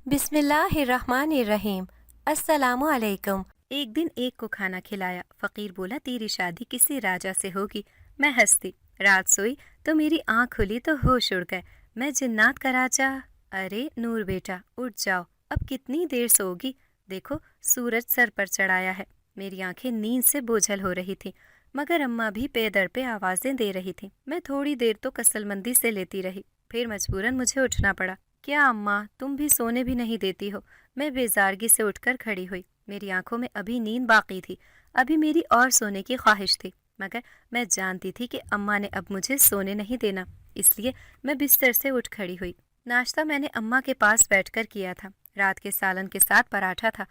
بسم اللہ الرحمن الرحیم۔ السلام علیکم۔ ایک دن ایک کو کھانا کھلایا، فقیر بولا تیری شادی کسی راجا سے ہوگی۔ میں ہنستی، رات سوئی تو میری آنکھ کھلی تو ہوش اڑ گئے، میں جنات کا راجا۔ ارے نور بیٹا اٹھ جاؤ، اب کتنی دیر سوگی؟ دیکھو سورج سر پر چڑھایا ہے۔ میری آنکھیں نیند سے بوجھل ہو رہی تھی، مگر اماں بھی پے در پہ آوازیں دے رہی تھیں۔ میں تھوڑی دیر تو کسل مندی سے لیتی رہی، پھر مجبوراً مجھے اٹھنا پڑا۔ کیا اماں تم بھی سونے بھی نہیں دیتی ہو؟ میں بیزارگی سے اٹھ کر کھڑی ہوئی۔ میری آنکھوں میں ابھی نیند باقی تھی، ابھی میری اور سونے کی خواہش تھی، مگر میں جانتی تھی کہ اماں نے اب مجھے سونے نہیں دینا، اس لیے میں بستر سے اٹھ کھڑی ہوئی۔ ناشتہ میں نے اماں کے پاس بیٹھ کر کیا تھا، رات کے سالن کے ساتھ پراٹھا تھا۔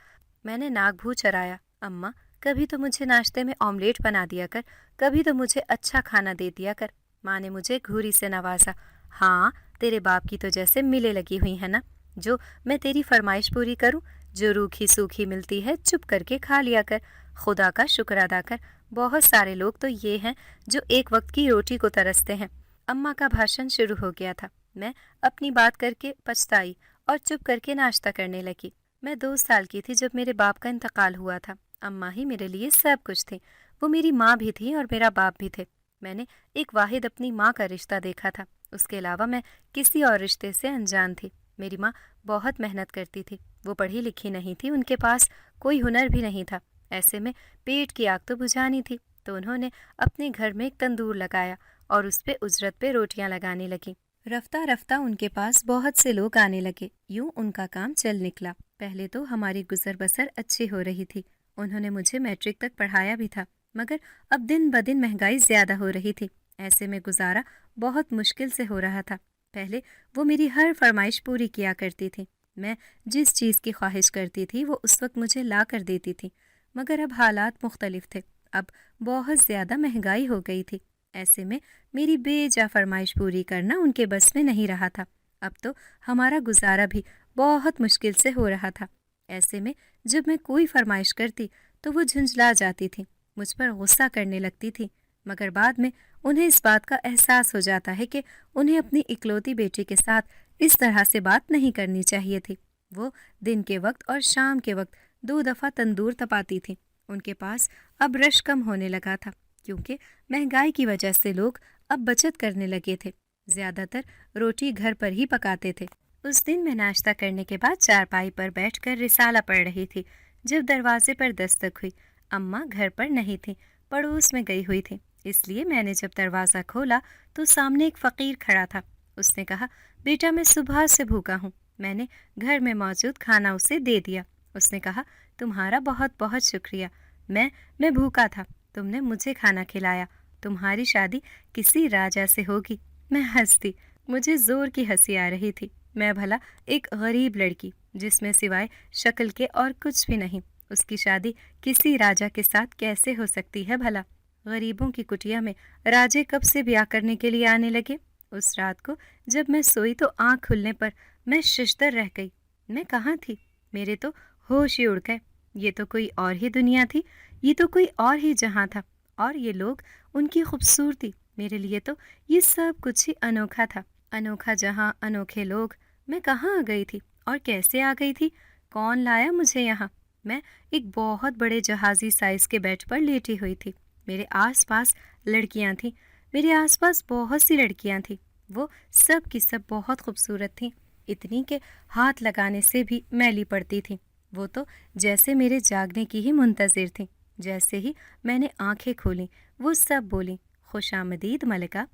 میں نے ناک بھو چرایا، اماں کبھی تو مجھے ناشتے میں آملیٹ بنا دیا کر، کبھی تو مجھے اچھا کھانا دے دیا کر۔ ماں نے مجھے گھوری سے نوازا۔ ہاں تیرے باپ کی تو جیسے ملے لگی ہوئی ہے نا، جو میں تیری فرمائش پوری کروں؟ جو روکھی سوکھی ملتی ہے چپ کر کے کھا لیا کر، خدا کا شکر ادا کر۔ بہت سارے لوگ تو یہ ہیں جو ایک وقت کی روٹی کو ترستے ہیں۔ اماں کا بھاشن شروع ہو گیا تھا، میں اپنی بات کر کے پچھتائی اور چپ کر کے ناشتہ کرنے لگی۔ میں 2 سال کی تھی جب میرے باپ کا انتقال ہوا تھا۔ اماں ہی میرے لیے سب کچھ تھی، وہ میری ماں بھی تھی اور میرا باپ بھی تھے۔ میں نے ایک واحد اپنی ماں کا رشتہ دیکھا تھا، اس کے علاوہ میں کسی اور رشتے سے انجان تھی۔ میری ماں بہت محنت کرتی تھی، وہ پڑھی لکھی نہیں تھی، ان کے پاس کوئی ہنر بھی نہیں تھا، ایسے میں پیٹ کی آگ تو بجھانی تھی، تو انہوں نے اپنے گھر میں ایک تندور لگایا اور اس پہ اجرت پہ روٹیاں لگانے لگیں۔ رفتہ رفتہ ان کے پاس بہت سے لوگ آنے لگے، یوں ان کا کام چل نکلا۔ پہلے تو ہماری گزر بسر اچھی ہو رہی تھی، انہوں نے مجھے میٹرک تک پڑھایا بھی تھا، مگر اب دن بدن مہنگائی زیادہ ہو رہی تھی، ایسے میں گزارا بہت مشکل سے ہو رہا تھا۔ پہلے وہ میری ہر فرمائش پوری کیا کرتی تھی، میں جس چیز کی خواہش کرتی تھی وہ اس وقت مجھے لا کر دیتی تھی، مگر اب حالات مختلف تھے، اب بہت زیادہ مہنگائی ہو گئی تھی، ایسے میں میری بے جا فرمائش پوری کرنا ان کے بس میں نہیں رہا تھا۔ اب تو ہمارا گزارا بھی بہت مشکل سے ہو رہا تھا، ایسے میں جب میں کوئی فرمائش کرتی تو وہ جھنجھلا جاتی تھی، مجھ پر غصہ کرنے لگتی تھی، مگر بعد میں انہیں اس بات کا احساس ہو جاتا ہے کہ انہیں اپنی اکلوتی بیٹی کے ساتھ اس طرح سے بات نہیں کرنی چاہیے تھی۔ وہ دن کے وقت اور شام کے وقت 2 دفعہ تندور تپاتی تھی۔ ان کے پاس اب رش کم ہونے لگا تھا، کیونکہ مہنگائی کی وجہ سے لوگ اب بچت کرنے لگے تھے، زیادہ تر روٹی گھر پر ہی پکاتے تھے۔ اس دن میں ناشتہ کرنے کے بعد چارپائی پر بیٹھ کر رسالہ پڑھ رہی تھی، جب دروازے پر دستک ہوئی۔ اماں گھر پر نہیں تھی، پڑوس میں گئی ہوئی تھی، اس لیے میں نے جب دروازہ کھولا تو سامنے ایک فقیر کھڑا تھا۔ اس نے کہا، بیٹا میں صبح سے بھوکا ہوں۔ میں نے گھر میں موجود کھانا اسے دے دیا۔ اس نے کہا، تمہارا بہت بہت شکریہ، میں بھوکا تھا، تم نے مجھے کھانا کھلایا، تمہاری شادی کسی راجا سے ہوگی۔ میں ہنستی، مجھے زور کی ہنسی آ رہی تھی، میں بھلا ایک غریب لڑکی جس میں سوائے شکل کے اور کچھ بھی نہیں، اس کی شادی کسی راجا کے ساتھ کیسے ہو سکتی ہے بھلا؟ غریبوں کی کٹیا میں راجے کب سے بیاہ کرنے کے لیے آنے لگے؟ اس رات کو جب میں سوئی تو آنکھ کھلنے پر میں ششدر رہ گئی، میں کہاں تھی؟ میرے تو ہوش ہی اڑ گئے، یہ تو کوئی اور ہی دنیا تھی، یہ تو کوئی اور ہی جہاں تھا، اور یہ لوگ، ان کی خوبصورتی، میرے لیے تو یہ سب کچھ ہی انوکھا تھا۔ انوکھا جہاں، انوکھے لوگ، میں کہاں آ گئی تھی اور کیسے آ گئی تھی؟ کون لایا مجھے یہاں؟ میں ایک بہت بڑے جہازی سائز کے بیڈ پر لیٹی ہوئی تھی، میرے آس پاس لڑکیاں تھیں، میرے آس پاس بہت سی لڑکیاں تھیں، وہ سب کی سب بہت خوبصورت تھیں، اتنی کہ ہاتھ لگانے سے بھی میلی پڑتی تھیں۔ وہ تو جیسے میرے جاگنے کی ہی منتظر تھیں۔ جیسے ہی میں نے آنکھیں کھولیں وہ سب بولیں، خوش آمدید ملکہ۔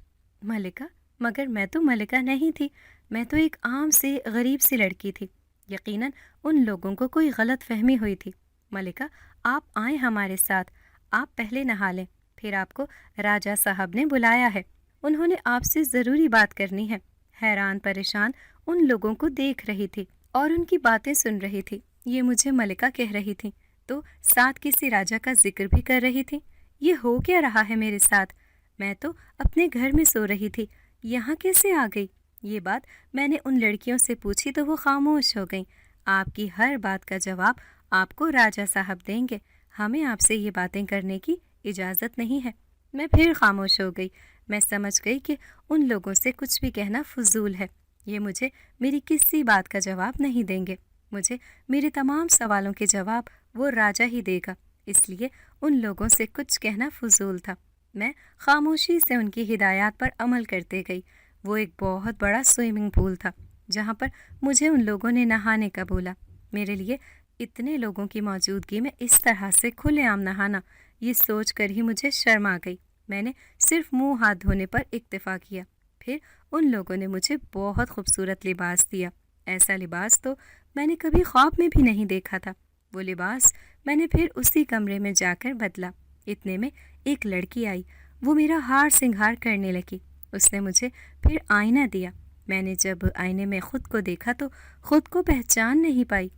ملکہ؟ مگر میں تو ملکہ نہیں تھی، میں تو ایک عام سی غریب سی لڑکی تھی۔ یقیناً ان لوگوں کو کوئی غلط فہمی ہوئی تھی۔ ملکہ آپ آئیں ہمارے ساتھ، آپ پہلے نہا لیں، پھر آپ کو راجا صاحب نے بلایا ہے، انہوں نے آپ سے ضروری بات کرنی ہے۔ حیران پریشان ان لوگوں کو دیکھ رہی تھی اور ان کی باتیں سن رہی تھی، یہ مجھے ملکہ کہہ رہی تھی تو ساتھ کسی راجا کا ذکر بھی کر رہی تھی۔ یہ ہو کیا رہا ہے میرے ساتھ؟ میں تو اپنے گھر میں سو رہی تھی، یہاں کیسے آ گئی؟ یہ بات میں نے ان لڑکیوں سے پوچھی تو وہ خاموش ہو گئیں۔ آپ کی ہر بات کا جواب آپ کو راجا صاحب دیں گے، ہمیں آپ سے یہ باتیں کرنے کی اجازت نہیں ہے۔ میں پھر خاموش ہو گئی، میں سمجھ گئی کہ ان لوگوں سے کچھ بھی کہنا فضول ہے، یہ مجھے میری کسی بات کا جواب نہیں دیں گے۔ مجھے میرے تمام سوالوں کے جواب وہ راجا ہی دے گا، اس لیے ان لوگوں سے کچھ کہنا فضول تھا۔ میں خاموشی سے ان کی ہدایات پر عمل کرتے گئی۔ وہ ایک بہت بڑا سوئمنگ پول تھا جہاں پر مجھے ان لوگوں نے نہانے کا بولا۔ میرے لیے اتنے لوگوں کی موجودگی میں اس طرح سے کھلے عام نہانا، یہ سوچ کر ہی مجھے شرم آ گئی۔ میں نے صرف منہ ہاتھ دھونے پر اکتفا کیا۔ پھر ان لوگوں نے مجھے بہت خوبصورت لباس دیا۔ ایسا لباس تو میں نے کبھی خواب میں بھی نہیں دیکھا تھا۔ وہ لباس میں نے پھر اسی کمرے میں جا کر بدلا۔ اتنے میں ایک لڑکی آئی، وہ میرا ہار سنگھار کرنے لگی۔ اس نے مجھے پھر آئینہ دیا۔ میں نے جب آئینے میں خود کو دیکھا تو خود کو پہچان نہیں پائی۔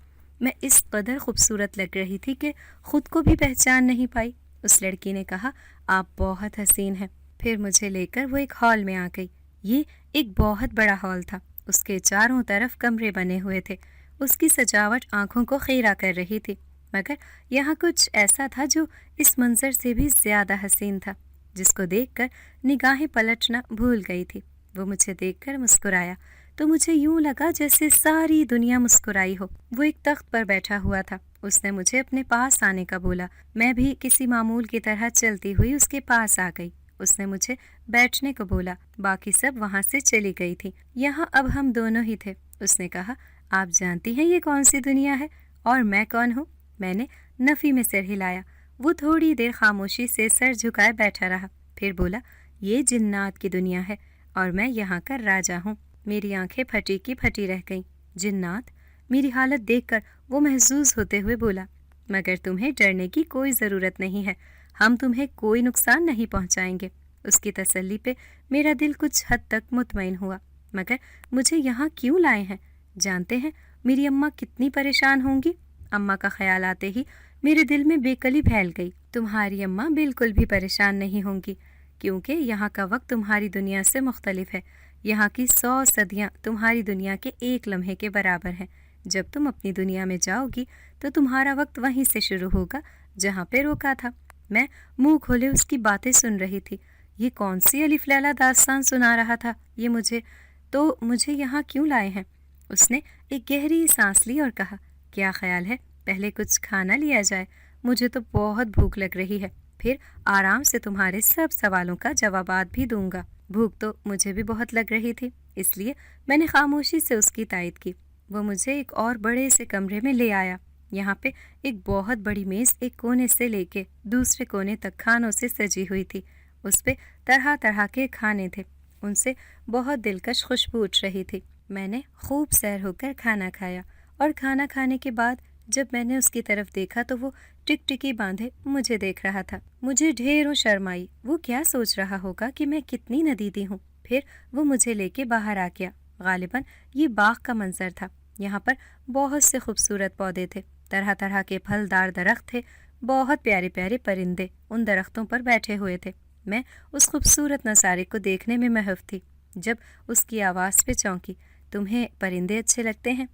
میں اس قدر خوبصورت لگ رہی تھی کہ خود کو بھی پہچان نہیں پائی۔ اس لڑکی نے کہا، آپ بہت حسین ہیں۔ پھر مجھے لے کر وہ ایک ہال میں آ گئی۔ یہ ایک بہت بڑا ہال تھا۔ اس کے چاروں طرف کمرے بنے ہوئے تھے۔ اس کی سجاوٹ آنکھوں کو خیرہ کر رہی تھی، مگر یہاں کچھ ایسا تھا جو اس منظر سے بھی زیادہ حسین تھا، جس کو دیکھ کر نگاہیں پلٹنا بھول گئی تھی۔ وہ مجھے دیکھ کر مسکرایا تو مجھے یوں لگا جیسے ساری دنیا مسکرائی ہو۔ وہ ایک تخت پر بیٹھا ہوا تھا۔ اس نے مجھے اپنے پاس آنے کا بولا۔ میں بھی کسی معمول کی طرح چلتی ہوئی اس کے پاس آ گئی۔ اس نے مجھے بیٹھنے کو بولا۔ باقی سب وہاں سے چلی گئی تھی۔ یہاں اب ہم دونوں ہی تھے۔ اس نے کہا، آپ جانتی ہیں یہ کون سی دنیا ہے اور میں کون ہوں؟ میں نے نفی میں سر ہلایا۔ وہ تھوڑی دیر خاموشی سے سر جھکائے بیٹھا رہا، پھر بولا، یہ جنات کی دنیا ہے اور میں یہاں کا راجا ہوں۔ میری آنکھیں پھٹی کی پھٹی رہ گئیں۔ جنات؟ میری حالت دیکھ کر وہ محظوظ ہوتے ہوئے بولا، مگر تمہیں ڈرنے کی کوئی ضرورت نہیں ہے، ہم تمہیں کوئی نقصان نہیں پہنچائیں گے۔ اس کی تسلی پہ میرا دل کچھ حد تک مطمئن ہوا۔ مگر مجھے یہاں کیوں لائے ہیں؟ جانتے ہیں میری اماں کتنی پریشان ہوں گی؟ اماں کا خیال آتے ہی میرے دل میں بے کلی پھیل گئی۔ تمہاری اماں بالکل بھی پریشان نہیں ہوں گی، کیونکہ یہاں کا وقت تمہاری دنیا سے مختلف ہے۔ یہاں کی 100 صدیاں تمہاری دنیا کے ایک لمحے کے برابر ہیں۔ جب تم اپنی دنیا میں جاؤ گی تو تمہارا وقت وہیں سے شروع ہوگا جہاں پہ روکا تھا۔ میں منہ کھولے اس کی باتیں سن رہی تھی۔ یہ کون سی الف لیلا داستان سنا رہا تھا یہ مجھے یہاں کیوں لائے ہیں؟ اس نے ایک گہری سانس لی اور کہا، کیا خیال ہے پہلے کچھ کھانا لیا جائے؟ مجھے تو بہت بھوک لگ رہی ہے، پھر آرام سے تمہارے سب سوالوں کا جوابات بھی دوں گا۔ بھوک تو مجھے بھی بہت لگ رہی تھی، اس لیے میں نے خاموشی سے اس کی تائید کی۔ وہ مجھے ایک اور بڑے سے کمرے میں لے آیا۔ یہاں پہ ایک بہت بڑی میز ایک کونے سے لے کے دوسرے کونے تک کھانوں سے سجی ہوئی تھی۔ اس پہ طرح طرح کے کھانے تھے، ان سے بہت دلکش خوشبو اٹھ رہی تھی۔ میں نے خوب سیر ہو کر کھانا کھایا، اور کھانا کھانے کے بعد جب میں نے اس کی طرف دیکھا تو وہ ٹک ٹکی باندھے مجھے دیکھ رہا تھا۔ مجھے ڈھیروں شرم آئی۔ وہ کیا سوچ رہا ہوگا کہ میں کتنی ندیدی ہوں؟ پھر وہ مجھے لے کے باہر آ گیا۔ غالباً یہ باغ کا منظر تھا۔ یہاں پر بہت سے خوبصورت پودے تھے، طرح طرح کے پھلدار درخت تھے، بہت پیارے پیارے پرندے ان درختوں پر بیٹھے ہوئے تھے۔ میں اس خوبصورت نظارے کو دیکھنے میں محو تھی جب اس کی آواز پہ چونکی، تمہیں پرندے اچھے لگتے ہیں؟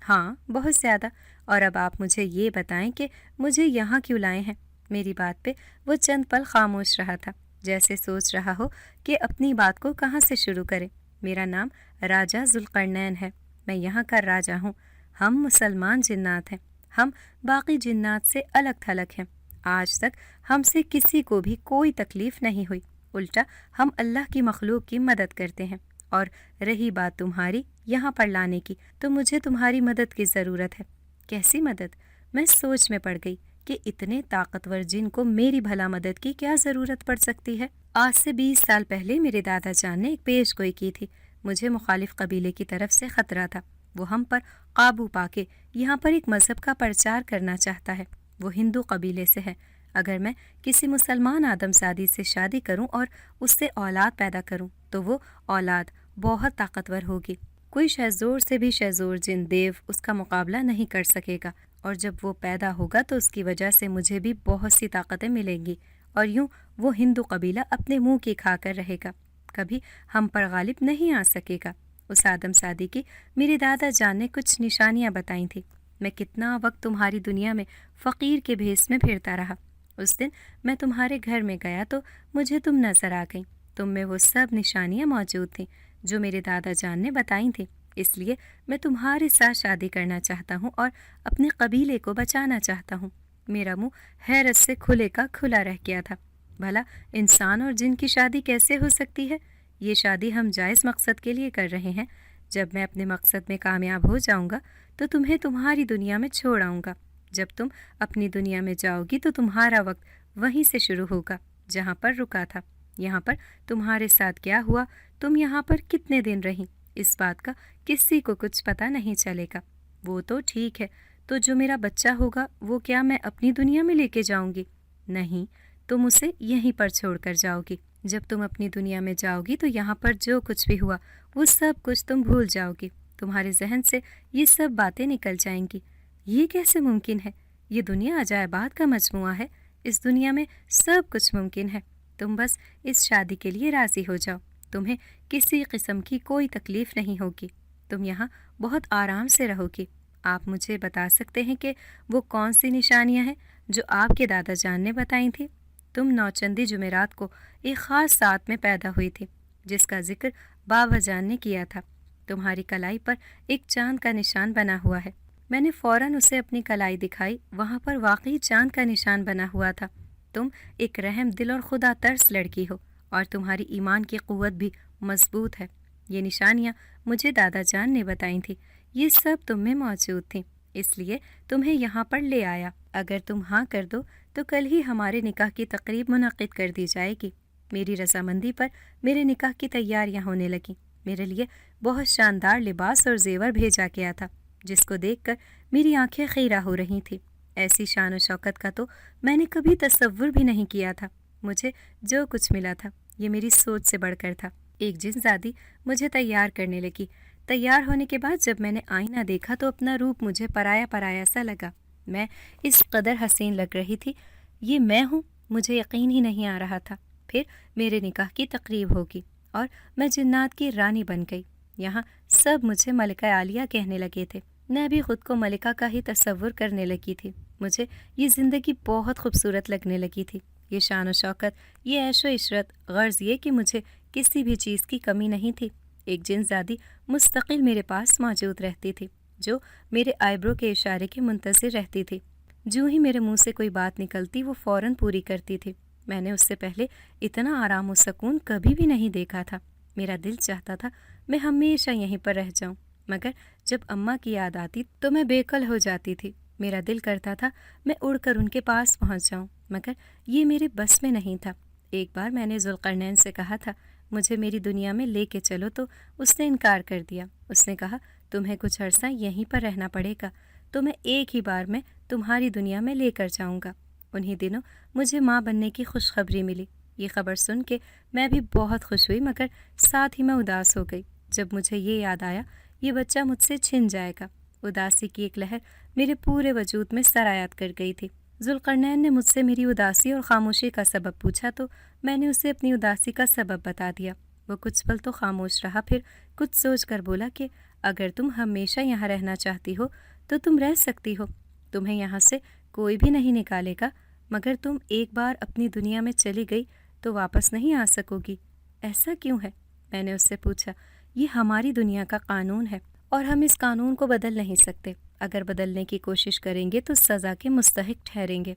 ہاں، بہت زیادہ۔ اور اب آپ مجھے یہ بتائیں کہ مجھے یہاں کیوں لائے ہیں؟ میری بات پہ وہ چند پل خاموش رہا تھا، جیسے سوچ رہا ہو کہ اپنی بات کو کہاں سے شروع کرے۔ میرا نام راجا ذوالقرنین ہے، میں یہاں کا راجا ہوں۔ ہم مسلمان جنات ہیں، ہم باقی جنات سے الگ تھلگ ہیں۔ آج تک ہم سے کسی کو بھی کوئی تکلیف نہیں ہوئی، الٹا ہم اللہ کی مخلوق کی مدد کرتے ہیں۔ اور رہی بات تمہاری یہاں پر لانے کی، تو مجھے تمہاری مدد کی ضرورت ہے۔ کیسی مدد؟ میں سوچ میں پڑ گئی کہ اتنے طاقتور جن کو میری بھلا مدد کی کیا ضرورت پڑ سکتی ہے۔ آج سے 20 سال پہلے میرے دادا جان نے ایک پیش گوئی کی تھی۔ مجھے مخالف قبیلے کی طرف سے خطرہ تھا، وہ ہم پر قابو پا کے یہاں پر ایک مذہب کا پرچار کرنا چاہتا ہے۔ وہ ہندو قبیلے سے ہے۔ اگر میں کسی مسلمان آدم زادی سے شادی کروں اور اس سے اولاد پیدا کروں تو وہ اولاد بہت طاقتور ہوگی۔ کوئی شہزور سے بھی شہزور جن دیو اس کا مقابلہ نہیں کر سکے گا، اور جب وہ پیدا ہوگا تو اس کی وجہ سے مجھے بھی بہت سی طاقتیں ملیں گی، اور یوں وہ ہندو قبیلہ اپنے منہ کی کھا کر رہے گا، کبھی ہم پر غالب نہیں آ سکے گا۔ اس آدم زادی کی میرے دادا جان نے کچھ نشانیاں بتائی تھیں۔ میں کتنا وقت تمہاری دنیا میں فقیر کے بھیس میں پھرتا رہا۔ اس دن میں تمہارے گھر میں گیا تو مجھے تم نظر آ گئیں۔ تم میں وہ سب نشانیاں موجود تھیں جو میرے دادا جان نے بتائی تھیں۔ اس لیے میں تمہارے ساتھ شادی کرنا چاہتا ہوں اور اپنے قبیلے کو بچانا چاہتا ہوں۔ میرا منہ حیرت سے کھلے کا کھلا رہ گیا تھا۔ بھلا انسان اور جن کی شادی کیسے ہو سکتی ہے؟ یہ شادی ہم جائز مقصد کے لیے کر رہے ہیں۔ جب میں اپنے مقصد میں کامیاب ہو جاؤں گا تو تمہیں تمہاری دنیا میں چھوڑ آؤں گا۔ جب تم اپنی دنیا میں جاؤ گی تو تمہارا وقت وہیں سے شروع ہوگا جہاں پر رکا تھا۔ یہاں پر تمہارے ساتھ کیا ہوا، تم یہاں پر کتنے دن رہیں، اس بات کا کسی کو کچھ پتہ نہیں چلے گا۔ وہ تو ٹھیک ہے، تو جو میرا بچہ ہوگا وہ کیا میں اپنی دنیا میں لے کے جاؤں گی؟ نہیں، تم اسے یہیں پر چھوڑ کر جاؤ گی۔ جب تم اپنی دنیا میں جاؤ گی تو یہاں پر جو کچھ بھی ہوا وہ سب کچھ تم بھول جاؤ گی۔ تمہارے ذہن سے یہ سب باتیں نکل جائیں گی۔ یہ کیسے ممکن ہے؟ یہ دنیا عجائبات کا مجموعہ ہے۔ اس دنیا میں سب کچھ ممکن ہے۔ تم بس اس شادی کے لیے راضی ہو جاؤ۔ تمہیں کسی قسم کی کوئی تکلیف نہیں ہوگی۔ تم یہاں بہت آرام سے رہو گی۔ آپ مجھے بتا سکتے ہیں کہ وہ کون سی نشانیاں ہیں جو آپ کے دادا جان نے بتائی تھیں؟ تم نوچندی جمعرات کو ایک خاص ساتھ میں پیدا ہوئی تھی جس کا ذکر بابا جان نے کیا تھا۔ تمہاری کلائی پر ایک چاند کا نشان بنا ہوا ہے۔ میں نے فوراً اسے اپنی کلائی دکھائی، وہاں پر واقعی چاند کا نشان بنا ہوا تھا۔ تم ایک رحم دل اور خدا ترس لڑکی ہو اور تمہاری ایمان کی قوت بھی مضبوط ہے۔ یہ نشانیاں مجھے دادا جان نے بتائی تھیں، یہ سب تم میں موجود تھیں، اس لیے تمہیں یہاں پر لے آیا۔ اگر تم ہاں کر دو تو کل ہی ہمارے نکاح کی تقریب منعقد کر دی جائے گی۔ میری رضامندی پر میرے نکاح کی تیاریاں ہونے لگیں۔ میرے لیے بہت شاندار لباس اور زیور بھیجا گیا تھا جس کو دیکھ کر میری آنکھیں خیرہ ہو رہی تھیں۔ ایسی شان و شوکت کا تو میں نے کبھی تصور بھی نہیں کیا تھا۔ مجھے جو کچھ ملا تھا یہ میری سوچ سے بڑھ کر تھا۔ ایک جن زادی مجھے تیار کرنے لگی۔ تیار ہونے کے بعد جب میں نے آئینہ دیکھا تو اپنا روپ مجھے پرایا پرایا سا لگا۔ میں اس قدر حسین لگ رہی تھی، یہ میں ہوں؟ مجھے یقین ہی نہیں آ رہا تھا۔ پھر میرے نکاح کی تقریب ہوگی اور میں جنات کی رانی بن گئی۔ یہاں سب مجھے ملکہ عالیہ کہنے لگے تھے۔ میں بھی خود کو ملکہ کا ہی تصور کرنے لگی تھی۔ مجھے یہ زندگی بہت خوبصورت لگنے لگی تھی۔ یہ شان و شوکت، یہ عیش و عشرت، غرض یہ کہ مجھے کسی بھی چیز کی کمی نہیں تھی۔ ایک جن زادی مستقل میرے پاس موجود رہتی تھی جو میرے آئیبرو کے اشارے کے منتظر رہتی تھی۔ جو ہی میرے منہ سے کوئی بات نکلتی وہ فوراً پوری کرتی تھی۔ میں نے اس سے پہلے اتنا آرام و سکون کبھی بھی نہیں دیکھا تھا۔ میرا دل چاہتا تھا میں ہمیشہ یہیں پر رہ جاؤں، مگر جب اماں کی یاد آتی تو میں بے کل ہو جاتی تھی۔ میرا دل کرتا تھا میں اڑ کر ان کے پاس پہنچ جاؤں، مگر یہ میرے بس میں نہیں تھا۔ ایک بار میں نے ذوالقرنین سے کہا تھا مجھے میری دنیا میں لے کے چلو تو اس نے انکار کر دیا۔ اس نے کہا تمہیں کچھ عرصہ یہیں پر رہنا پڑے گا، تو میں ایک ہی بار میں تمہاری دنیا میں لے کر جاؤں گا۔ انہی دنوں مجھے ماں بننے کی خوشخبری ملی۔ یہ خبر سن کے میں بھی بہت خوش ہوئی، مگر ساتھ ہی میں اداس ہو گئی جب مجھے یہ یاد آیا یہ بچہ مجھ سے چھن جائے گا۔ اداسی کی ایک لہر میرے پورے وجود میں سرایت کر گئی تھی۔ ذوالقرنین نے مجھ سے میری اداسی اور خاموشی کا سبب پوچھا تو میں نے اسے اپنی اداسی کا سبب بتا دیا۔ وہ کچھ پل تو خاموش رہا، پھر کچھ سوچ کر بولا کہ اگر تم ہمیشہ یہاں رہنا چاہتی ہو تو تم رہ سکتی ہو، تمہیں یہاں سے کوئی بھی نہیں نکالے گا، مگر تم ایک بار اپنی دنیا میں چلی گئی تو واپس نہیں آ سکو گی۔ ایسا کیوں ہے؟ میں نے اس سے پوچھا۔ یہ ہماری دنیا کا قانون ہے اور ہم اس قانون کو بدل نہیں سکتے۔ اگر بدلنے کی کوشش کریں گے تو سزا کے مستحق ٹھہریں گے۔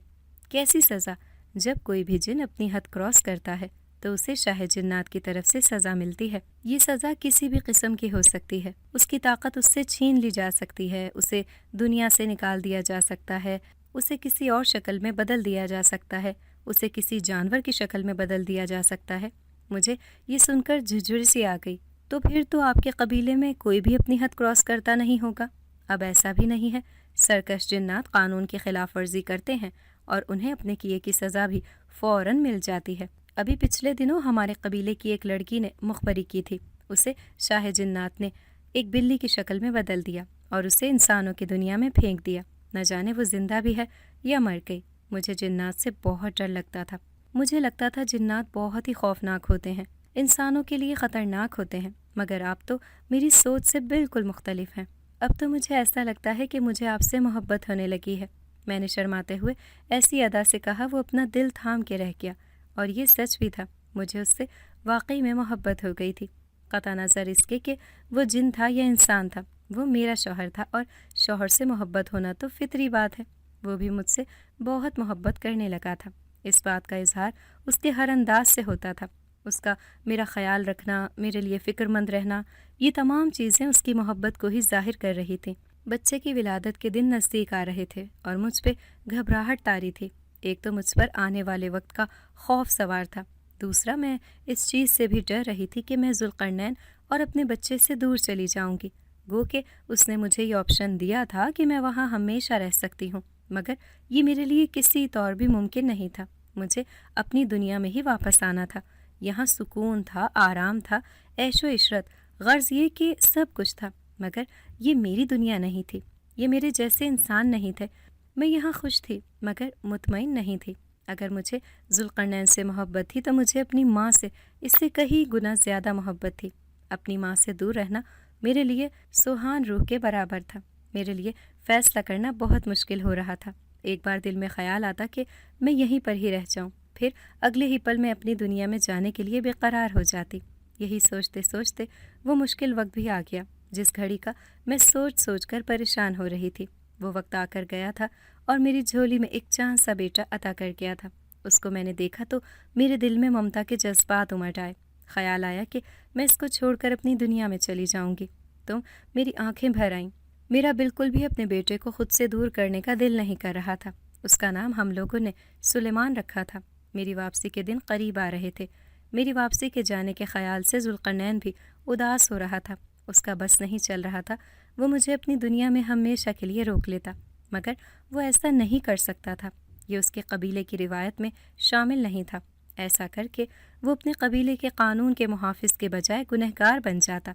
کیسی سزا؟ جب کوئی بھی جن اپنی حد کراس کرتا ہے تو اسے شاہ جنات کی طرف سے سزا ملتی ہے۔ یہ سزا کسی بھی قسم کی ہو سکتی ہے۔ اس کی طاقت اس سے چھین لی جا سکتی ہے، اسے دنیا سے نکال دیا جا سکتا ہے، اسے کسی اور شکل میں بدل دیا جا سکتا ہے، اسے کسی جانور کی شکل میں بدل دیا جا سکتا ہے۔ مجھے یہ سن کر جھجھڑ سی آ گئی۔ تو پھر تو آپ کے قبیلے میں کوئی بھی اپنی حد کراس کرتا نہیں ہوگا؟ اب ایسا بھی نہیں ہے۔ سرکش جنات قانون کی خلاف ورزی کرتے ہیں اور انہیں اپنے کیے کی سزا بھی فوراً مل جاتی ہے۔ ابھی پچھلے دنوں ہمارے قبیلے کی ایک لڑکی نے مخبری کی تھی۔ اسے شاہ جنات نے ایک بلی کی شکل میں بدل دیا اور اسے انسانوں کی دنیا میں پھینک دیا۔ نہ جانے وہ زندہ بھی ہے یا مر گئی۔ مجھے جنات سے بہت ڈر لگتا تھا۔ مجھے لگتا تھا جنات بہت ہی خوفناک ہوتے ہیں، انسانوں کے لیے خطرناک ہوتے ہیں، مگر آپ تو میری سوچ سے بالکل مختلف ہیں۔ اب تو مجھے ایسا لگتا ہے کہ مجھے آپ سے محبت ہونے لگی ہے۔ میں نے شرماتے ہوئے ایسی ادا سے کہا وہ اپنا دل تھام کے رہ گیا، اور یہ سچ بھی تھا، مجھے اس سے واقعی میں محبت ہو گئی تھی۔ قطع نظر اس کے کہ وہ جن تھا یا انسان تھا، وہ میرا شوہر تھا، اور شوہر سے محبت ہونا تو فطری بات ہے۔ وہ بھی مجھ سے بہت محبت کرنے لگا تھا۔ اس بات کا اظہار اس کے ہر انداز سے ہوتا تھا۔ اس کا میرا خیال رکھنا، میرے لیے فکر مند رہنا، یہ تمام چیزیں اس کی محبت کو ہی ظاہر کر رہی تھیں۔ بچے کی ولادت کے دن نزدیک آ رہے تھے اور مجھ پہ گھبراہٹ طاری تھی۔ ایک تو مجھ پر آنے والے وقت کا خوف سوار تھا، دوسرا میں اس چیز سے بھی ڈر رہی تھی کہ میں ذوالقرنین اور اپنے بچے سے دور چلی جاؤں گی۔ گو کہ اس نے مجھے یہ آپشن دیا تھا کہ میں وہاں ہمیشہ رہ سکتی ہوں، مگر یہ میرے لیے کسی طور بھی ممکن نہیں تھا۔ مجھے اپنی دنیا میں ہی واپس آنا تھا۔ یہاں سکون تھا، آرام تھا، عیش و عشرت، غرض یہ کہ سب کچھ تھا، مگر یہ میری دنیا نہیں تھی، یہ میرے جیسے انسان نہیں تھے۔ میں یہاں خوش تھی مگر مطمئن نہیں تھی۔ اگر مجھے ذوالقرنین سے محبت تھی تو مجھے اپنی ماں سے اس سے کہیں گنا زیادہ محبت تھی۔ اپنی ماں سے دور رہنا میرے لیے سوہان روح کے برابر تھا۔ میرے لیے فیصلہ کرنا بہت مشکل ہو رہا تھا۔ ایک بار دل میں خیال آتا کہ میں یہیں پر ہی رہ جاؤں، پھر اگلے ہی پل میں اپنی دنیا میں جانے کے لیے بے قرار ہو جاتی۔ یہی سوچتے سوچتے وہ مشکل وقت بھی آ گیا جس گھڑی کا میں سوچ سوچ کر پریشان ہو رہی تھی۔ وہ وقت آ کر گیا تھا اور میری جھولی میں ایک چاند سا بیٹا عطا کر گیا تھا۔ اس کو میں نے دیکھا تو میرے دل میں ممتا کے جذبات امٹ آئے۔ خیال آیا کہ میں اس کو چھوڑ کر اپنی دنیا میں چلی جاؤں گی تو میری آنکھیں بھر آئیں۔ میرا بالکل بھی اپنے بیٹے کو خود سے دور کرنے کا دل نہیں کر رہا تھا۔ اس کا نام ہم لوگوں نے سلیمان رکھا تھا۔ میری واپسی کے دن قریب آ رہے تھے۔ میری واپسی کے جانے کے خیال سے ذوالقرنین بھی اداس ہو رہا تھا۔ اس کا بس نہیں چل رہا تھا، وہ مجھے اپنی دنیا میں ہمیشہ کے لیے روک لیتا، مگر وہ ایسا نہیں کر سکتا تھا۔ یہ اس کے قبیلے کی روایت میں شامل نہیں تھا۔ ایسا کر کے وہ اپنے قبیلے کے قانون کے محافظ کے بجائے گنہگار بن جاتا۔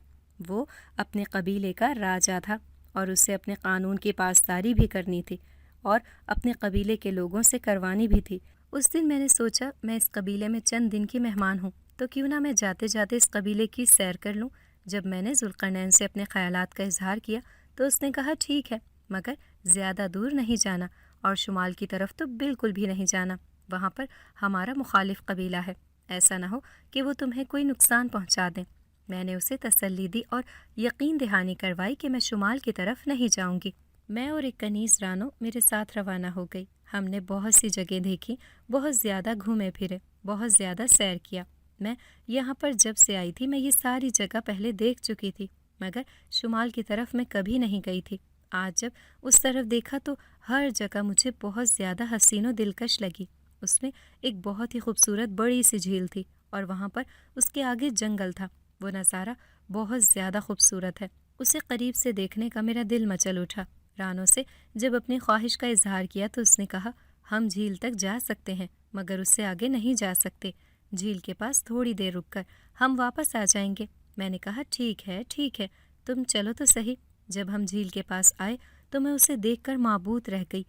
وہ اپنے قبیلے کا راجا تھا اور اسے اپنے قانون کی پاسداری بھی کرنی تھی اور اپنے قبیلے کے لوگوں سے کروانی بھی تھی۔ اس دن میں نے سوچا میں اس قبیلے میں چند دن کی مہمان ہوں تو کیوں نہ میں جاتے جاتے اس قبیلے کی سیر کر لوں۔ جب میں نے ذوالقرنین سے اپنے خیالات کا اظہار کیا تو اس نے کہا ٹھیک ہے، مگر زیادہ دور نہیں جانا اور شمال کی طرف تو بالکل بھی نہیں جانا، وہاں پر ہمارا مخالف قبیلہ ہے، ایسا نہ ہو کہ وہ تمہیں کوئی نقصان پہنچا دیں۔ میں نے اسے تسلی دی اور یقین دہانی کروائی کہ میں شمال کی طرف نہیں جاؤں گی۔ میں اور ایک کنیز رانو میرے ساتھ روانہ ہو گئی۔ ہم نے بہت سی جگہ دیکھی، بہت زیادہ گھومے پھرے، بہت زیادہ سیر کیا۔ میں یہاں پر جب سے آئی تھی میں یہ ساری جگہ پہلے دیکھ چکی تھی، مگر شمال کی طرف میں کبھی نہیں گئی تھی۔ آج جب اس طرف دیکھا تو ہر جگہ مجھے بہت زیادہ حسین و دلکش لگی۔ اس میں ایک بہت ہی خوبصورت بڑی سی جھیل تھی اور وہاں پر اس کے آگے جنگل تھا۔ وہ نظارہ بہت زیادہ خوبصورت ہے، اسے قریب سے دیکھنے کا میرا دل مچل اٹھا۔ رانو سے جب اپنی خواہش کا اظہار کیا تو اس نے کہا ہم جھیل تک جا سکتے ہیں مگر اس سے آگے نہیں جا سکتے، جھیل کے پاس تھوڑی دیر رک کر ہم واپس آ جائیں گے۔ میں نے کہا ٹھیک ہے تم چلو تو صحیح۔ جب ہم جھیل کے پاس آئے تو میں اسے دیکھ کر معبود رہ گئی۔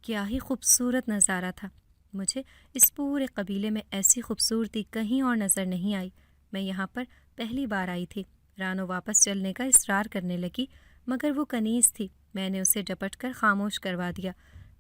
کیا ہی خوبصورت نظارہ تھا، مجھے اس پورے قبیلے میں ایسی خوبصورتی کہیں اور نظر نہیں آئی۔ میں یہاں پر پہلی بار آئی تھی۔ رانو واپس چلنے کا اصرار کرنے لگی مگر وہ کنیز تھی، میں نے اسے ڈپٹ کر خاموش کروا دیا۔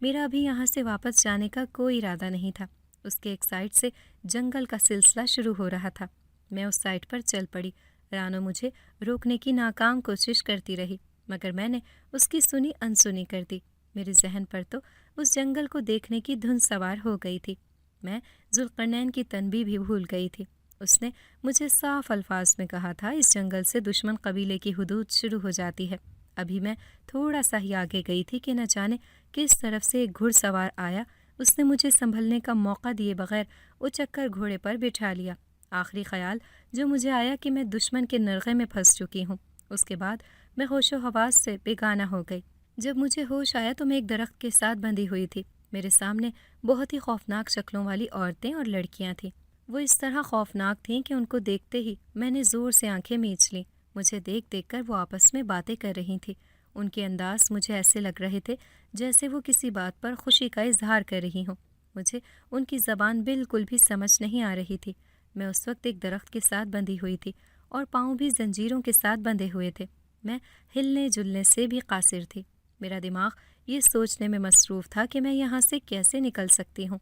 میرا ابھی یہاں سے واپس جانے کا کوئی ارادہ نہیں تھا۔ اس کے ایک سائڈ سے جنگل کا سلسلہ شروع ہو رہا تھا، میں اس سائڈ پر چل پڑی۔ رانو مجھے روکنے کی ناکام کوشش کرتی رہی مگر میں نے اس کی سنی انسنی کر دی۔ میرے ذہن پر تو اس جنگل کو دیکھنے کی دھن سوار ہو گئی تھی۔ میں ذوالقرنین کی تنبیہ بھی بھول گئی تھی۔ اس نے مجھے صاف الفاظ میں کہا تھا اس جنگل سے دشمن قبیلے کی حدود شروع ہو جاتی ہے۔ ابھی میں تھوڑا سا ہی آگے گئی تھی کہ نہ جانے کس طرف سے ایک گھڑ سوار آیا۔ اس نے مجھے سنبھلنے کا موقع دیے بغیر اچک کر گھوڑے پر بٹھا لیا۔ آخری خیال جو مجھے آیا کہ میں دشمن کے نرغے میں پھنس چکی ہوں۔ اس کے بعد میں ہوش و حواس سے بیگانہ ہو گئی۔ جب مجھے ہوش آیا تو میں ایک درخت کے ساتھ بندھی ہوئی تھی۔ میرے سامنے بہت ہی خوفناک شکلوں والی عورتیں اور لڑکیاں تھیں۔ وہ اس طرح خوفناک تھیں کہ ان کو دیکھتے ہی میں نے زور سے آنکھیں میچ لیں۔ مجھے دیکھ دیکھ کر وہ آپس میں باتیں کر رہی تھیں۔ ان کے انداز مجھے ایسے لگ رہے تھے جیسے وہ کسی بات پر خوشی کا اظہار کر رہی ہوں۔ مجھے ان کی زبان بالکل بھی سمجھ نہیں آ رہی تھی۔ میں اس وقت ایک درخت کے ساتھ بندھی ہوئی تھی اور پاؤں بھی زنجیروں کے ساتھ بندھے ہوئے تھے۔ میں ہلنے جلنے سے بھی قاصر تھی۔ میرا دماغ یہ سوچنے میں مصروف تھا کہ میں یہاں سے کیسے نکل سکتی ہوں۔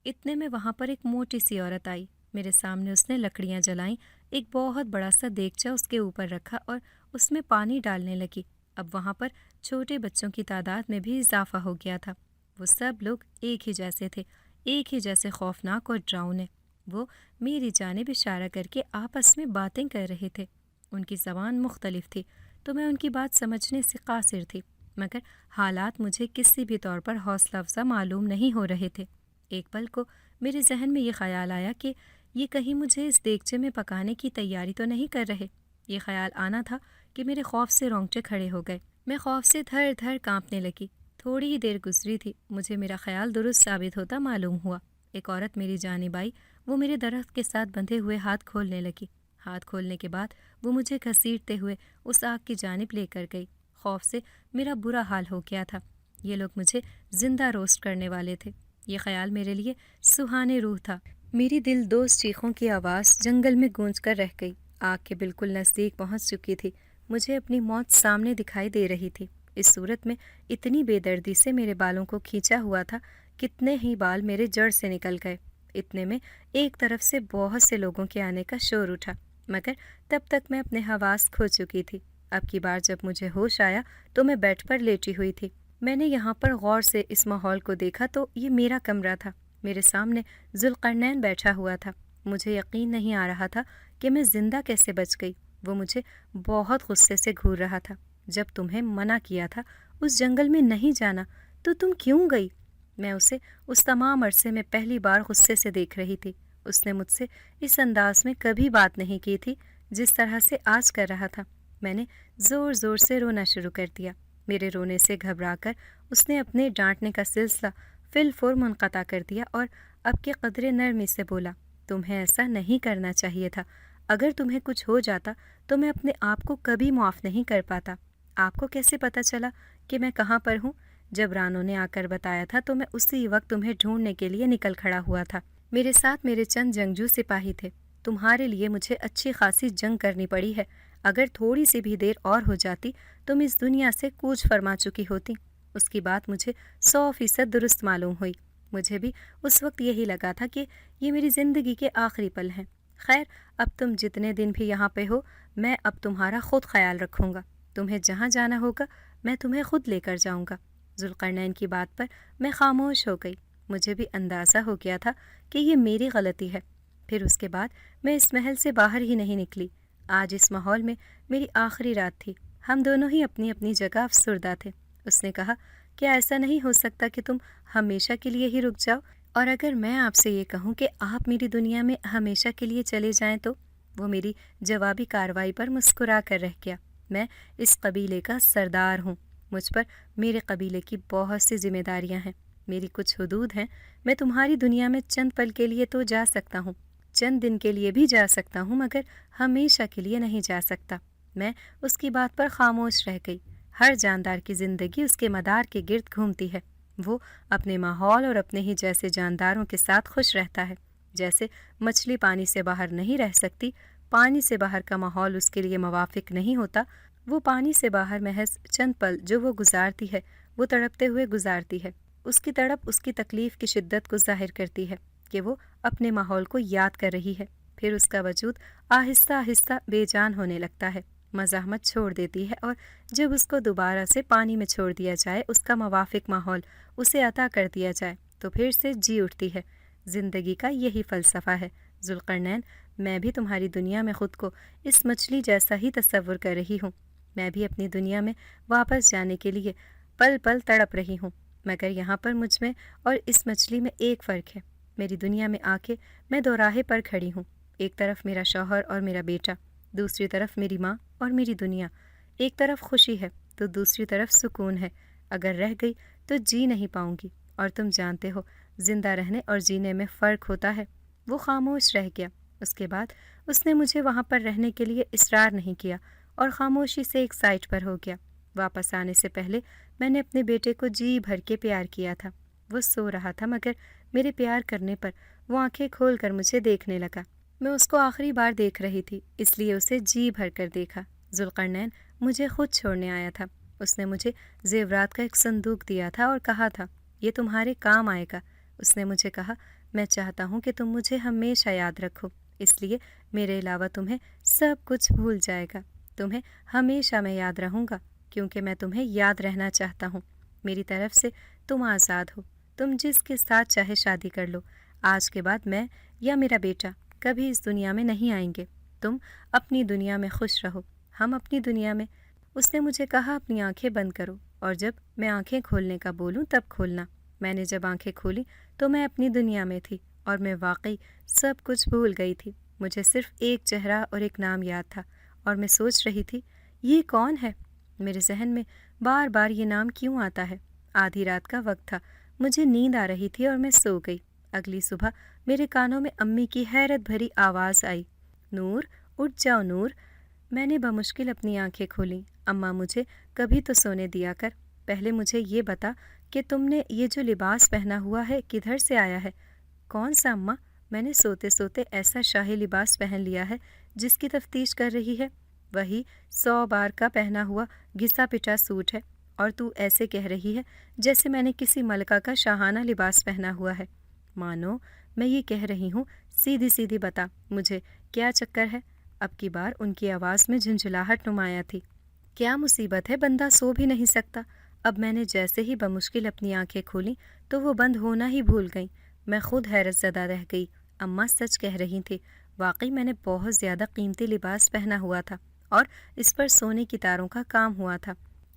اتنے میں وہاں پر ایک موٹی سی عورت آئی۔ میرے سامنے اس نے لکڑیاں جلائیں، ایک بہت بڑا سا دیگچا اس کے اوپر رکھا اور اس میں پانی ڈالنے لگی۔ اب وہاں پر چھوٹے بچوں کی تعداد میں بھی اضافہ ہو گیا تھا۔ وہ سب لوگ ایک ہی جیسے تھے، ایک ہی جیسے خوفناک اور ڈراؤنے۔ وہ میری جانب اشارہ کر کے آپس میں باتیں کر رہے تھے۔ ان کی زبان مختلف تھی تو میں ان کی بات سمجھنے سے قاصر تھی، مگر حالات مجھے کسی بھی طور پر حوصلہ افزا معلوم نہیں ہو رہے تھے۔ ایک پل کو میرے ذہن میں یہ خیال آیا کہ یہ کہیں مجھے اس دیگچے میں پکانے کی تیاری تو نہیں کر رہے۔ یہ خیال آنا تھا کہ میرے خوف سے رونگٹے کھڑے ہو گئے۔ میں خوف سے تھر تھر کانپنے لگی۔ تھوڑی ہی دیر گزری تھی، مجھے میرا خیال درست ثابت ہوتا معلوم ہوا۔ ایک عورت میری جانب آئی، وہ میرے درخت کے ساتھ بندھے ہوئے ہاتھ کھولنے لگی۔ ہاتھ کھولنے کے بعد وہ مجھے گھسیٹتے ہوئے اس آگ کی جانب لے کر گئی۔ خوف سے میرا برا حال ہو گیا تھا۔ یہ لوگ مجھے زندہ روسٹ کرنے والے تھے۔ یہ خیال میرے لیے سہانے روح تھا۔ میری دل دوز چیخوں کی آواز جنگل میں گونج کر رہ گئی۔ آگ کے بالکل نزدیک پہنچ چکی تھی۔ مجھے اپنی موت سامنے دکھائی دے رہی تھی۔ اس صورت میں اتنی بے دردی سے میرے بالوں کو کھینچا ہوا تھا، کتنے ہی بال میرے جڑ سے نکل گئے۔ اتنے میں ایک طرف سے بہت سے لوگوں کے آنے کا شور اٹھا، مگر تب تک میں اپنے حواس کھو چکی تھی۔ اب کی بار جب مجھے ہوش آیا تو میں بیڈ پر لیٹی ہوئی تھی۔ میں نے یہاں پر غور سے اس ماحول کو دیکھا تو یہ میرا کمرہ تھا۔ میرے سامنے ذوالقرنین بیٹھا ہوا تھا۔ مجھے یقین نہیں آ رہا تھا کہ میں زندہ کیسے بچ گئی۔ وہ مجھے بہت غصے سے گھور رہا تھا۔ جب تمہیں منع کیا تھا اس جنگل میں نہیں جانا تو تم کیوں گئی؟ میں اسے اس تمام عرصے میں پہلی بار غصے سے دیکھ رہی تھی۔ اس نے مجھ سے اس انداز میں کبھی بات نہیں کی تھی جس طرح سے آج کر رہا تھا۔ میں نے زور زور سے رونا شروع کر دیا۔ میرے رونے سے گھبرا کر اس نے اپنے ڈانٹنے کا سلسلہ فی الفور منقطع کر دیا اور اب کے قدرے نرمی سے بولا، تمہیں ایسا نہیں کرنا چاہیے تھا۔ اگر تمہیں کچھ ہو جاتا تو میں اپنے آپ کو کبھی معاف نہیں کر پاتا۔ آپ کو کیسے پتہ چلا کہ میں کہاں پر ہوں؟ جب رانو نے آ کر بتایا تھا تو میں اسی وقت تمہیں ڈھونڈنے کے لیے نکل کھڑا ہوا تھا۔ میرے ساتھ میرے چند جنگجو سپاہی تھے۔ تمہارے لیے مجھے اچھی خاصی جنگ کرنی پڑی ہے۔ اگر تھوڑی سی بھی دیر اور ہو جاتی تم اس دنیا سے کوچ فرما چکی ہوتی۔ اس کی بات مجھے 100% درست معلوم ہوئی۔ مجھے بھی اس وقت یہی لگا تھا کہ یہ میری زندگی کے آخری پل ہیں۔ خیر، اب تم جتنے دن بھی یہاں پہ ہو، میں اب تمہارا خود خیال رکھوں گا۔ تمہیں جہاں جانا ہوگا میں تمہیں خود لے کر جاؤں گا۔ ذوالقرنین کی بات پر میں خاموش ہو گئی۔ مجھے بھی اندازہ ہو گیا تھا کہ یہ میری غلطی ہے۔ پھر اس کے بعد میں اس محل سے باہر ہی نہیں نکلی۔ آج اس ماحول میں میری آخری رات تھی۔ ہم دونوں ہی اپنی اپنی جگہ افسردہ تھے۔ اس نے کہا، کیا ایسا نہیں ہو سکتا کہ تم ہمیشہ کے لیے ہی رک جاؤ؟ اور اگر میں آپ سے یہ کہوں کہ آپ میری دنیا میں ہمیشہ کے لیے چلے جائیں تو؟ وہ میری جوابی کارروائی پر مسکرا کر رہ گیا۔ میں اس قبیلے کا سردار ہوں۔ مجھ پر میرے قبیلے کی بہت سی ذمہ داریاں ہیں۔ میری کچھ حدود ہیں۔ میں تمہاری دنیا میں چند پل کے لیے تو جا سکتا ہوں، چند دن کے لیے بھی جا سکتا ہوں، مگر ہمیشہ کے لیے نہیں جا سکتا۔ میں اس کی بات پر خاموش رہ گئی۔ ہر جاندار کی زندگی اس کے مدار کے گرد گھومتی ہے۔ وہ اپنے ماحول اور اپنے ہی جیسے جانداروں کے ساتھ خوش رہتا ہے۔ جیسے مچھلی پانی سے باہر نہیں رہ سکتی، پانی سے باہر کا ماحول اس کے لیے موافق نہیں ہوتا، وہ پانی سے باہر محض چند پل جو وہ گزارتی ہے وہ تڑپتے ہوئے گزارتی ہے۔ اس کی تڑپ اس کی تکلیف کی شدت کو ظاہر کرتی ہے کہ وہ اپنے ماحول کو یاد کر رہی ہے۔ پھر اس کا وجود آہستہ آہستہ بے جان ہونے لگتا ہے، مزاحمت چھوڑ دیتی ہے، اور جب اس کو دوبارہ سے پانی میں چھوڑ دیا جائے، اس کا موافق ماحول اسے عطا کر دیا جائے تو پھر سے جی اٹھتی ہے۔ زندگی کا یہی فلسفہ ہے ذوالقرنین۔ میں بھی تمہاری دنیا میں خود کو اس مچھلی جیسا ہی تصور کر رہی ہوں۔ میں بھی اپنی دنیا میں واپس جانے کے لیے پل پل تڑپ رہی ہوں، مگر یہاں پر مجھ میں اور اس مچھلی میں ایک فرق ہے۔ میری دنیا میں آ کے میں دوراہے پر کھڑی ہوں۔ ایک طرف میرا شوہر اور میرا بیٹا، دوسری طرف میری ماں اور میری دنیا۔ ایک طرف خوشی ہے تو دوسری طرف سکون ہے۔ اگر رہ گئی تو جی نہیں پاؤں گی، اور تم جانتے ہو زندہ رہنے اور جینے میں فرق ہوتا ہے۔ وہ خاموش رہ گیا۔ اس کے بعد اس نے مجھے وہاں پر رہنے کے لیے اصرار نہیں کیا اور خاموشی سے ایک سائٹ پر ہو گیا۔ واپس آنے سے پہلے میں نے اپنے بیٹے کو جی بھر کے پیار کیا تھا۔ وہ سو رہا تھا، مگر میرے پیار کرنے پر وہ آنکھیں کھول کر مجھے دیکھنے لگا۔ میں اس کو آخری بار دیکھ رہی تھی، اس لیے اسے جی بھر کر دیکھا۔ ذوالقرنین مجھے خود چھوڑنے آیا تھا۔ اس نے مجھے زیورات کا ایک صندوق دیا تھا اور کہا تھا، یہ تمہارے کام آئے گا۔ اس نے مجھے کہا، میں چاہتا ہوں کہ تم مجھے ہمیشہ یاد رکھو۔ اس لیے میرے علاوہ تمہیں سب کچھ بھول جائے گا۔ تمہیں ہمیشہ میں یاد رہوں گا کیونکہ میں تمہیں یاد رہنا چاہتا ہوں۔ میری طرف سے تم آزاد ہو، تم جس کے ساتھ چاہے شادی کر لو۔ آج کے بعد میں یا میرا بیٹا کبھی اس دنیا میں نہیں آئیں گے۔ تم اپنی دنیا میں خوش رہو، ہم اپنی دنیا میں۔ اس نے مجھے کہا اپنی آنکھیں بند کرو اور جب میں آنکھیں کھولنے کا بولوں تب کھولنا۔ میں نے جب آنکھیں کھولی تو میں اپنی دنیا میں تھی اور میں واقعی سب کچھ بھول گئی تھی۔ مجھے صرف ایک چہرہ اور ایک نام یاد تھا اور میں سوچ رہی تھی یہ کون ہے؟ میرے ذہن میں بار بار یہ نام کیوں آتا ہے؟ آدھی رات کا وقت تھا، مجھے نیند آ رہی تھی اور میں سو گئی۔ اگلی صبح میرے کانوں میں امی کی حیرت بھری آواز آئی، نور اٹھ جاؤ نور۔ میں نے بمشکل اپنی آنکھیں کھولیں۔ اماں مجھے کبھی تو سونے دیا کر، پہلے مجھے یہ بتا کہ تم نے یہ جو لباس پہنا ہوا ہے کدھر سے آیا ہے؟ کون سا اماں؟ میں نے سوتے سوتے ایسا شاہی لباس پہن لیا ہے جس کی تفتیش کر رہی ہے؟ وہی 100 بار کا پہنا ہوا گھسا پٹا سوٹ ہے اور تو ایسے کہہ رہی ہے جیسے میں نے کسی ملکہ کا شاہانہ لباس پہنا ہوا ہے۔ مانو میں یہ کہہ رہی ہوں، سیدھی سیدھی بتا مجھے کیا چکر ہے؟ اب کی بار ان کی آواز میں جھنجھلاہٹ نمایاں تھی۔ کیا مصیبت ہے، بندہ سو بھی نہیں سکتا؟ اب میں نے جیسے ہی بمشکل اپنی آنکھیں کھولیں تو وہ بند ہونا ہی بھول گئیں۔ میں خود حیرت زدہ رہ گئی۔ اماں سچ کہہ رہی تھی، واقعی میں نے بہت زیادہ قیمتی لباس پہنا ہوا تھا اور اس پر سونے کی تاروں کا کام ہوا تھا۔